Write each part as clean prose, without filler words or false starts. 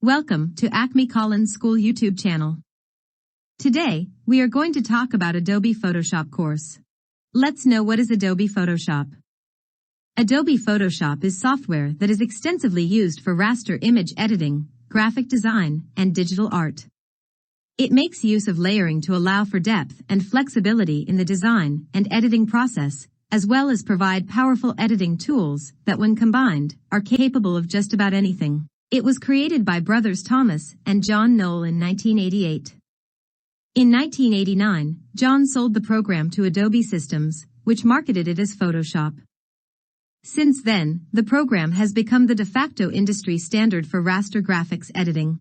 Welcome to Acme Collins School YouTube channel. Today, we are going to talk about Adobe Photoshop course. Let's know what is Adobe Photoshop. Adobe Photoshop is software that is extensively used for raster image editing, graphic design, and digital art. It makes use of layering to allow for depth and flexibility in the design and editing process, as well as provide powerful editing tools that when combined, are capable of just about anything. It was created by brothers Thomas and John Knoll in 1988. In 1989, John sold the program to Adobe Systems, which marketed it as Photoshop. Since then, the program has become the de facto industry standard for raster graphics editing.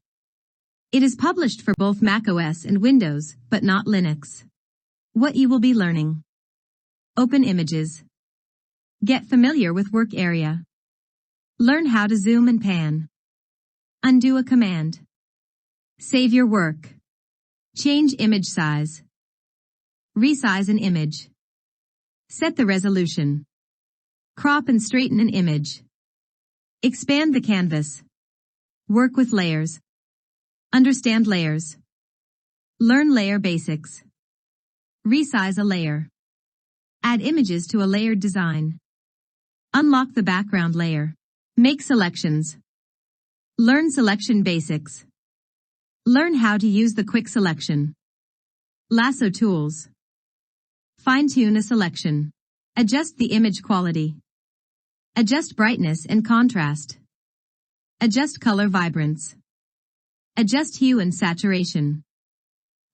It is published for both macOS and Windows, but not Linux. What you will be learning. Open images. Get familiar with work area. Learn how to zoom and pan. Undo a command. Save your work. Change image size. Resize an image. Set the resolution. Crop and straighten an image. Expand the canvas. Work with layers. Understand layers. Learn layer basics. Resize a layer. Add images to a layered design. Unlock the background layer. Make selections. Learn selection basics. Learn how to use the quick selection. Lasso tools. Fine-tune a selection. Adjust the image quality. Adjust brightness and contrast. Adjust color vibrance. Adjust hue and saturation.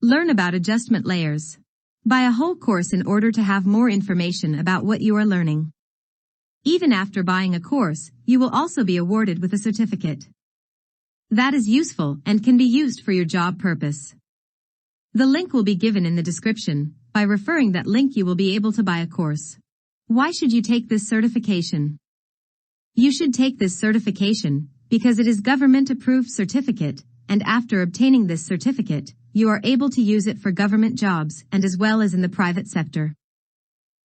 Learn about adjustment layers. Buy a whole course in order to have more information about what you are learning. Even after buying a course, you will also be awarded with a certificate. That is useful and can be used for your job purpose. The link will be given in the description. By referring that link you will be able to buy a course. Why should you take this certification? You should take this certification because it is government-approved certificate, and after obtaining this certificate, you are able to use it for government jobs and as well as in the private sector.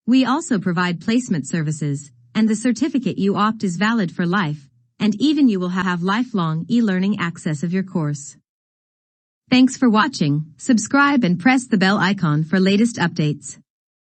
We also provide placement services, and the certificate you opt is valid for life, and even you will have lifelong e-learning access of your course. Thanks for watching. Subscribe and press the bell icon for latest updates.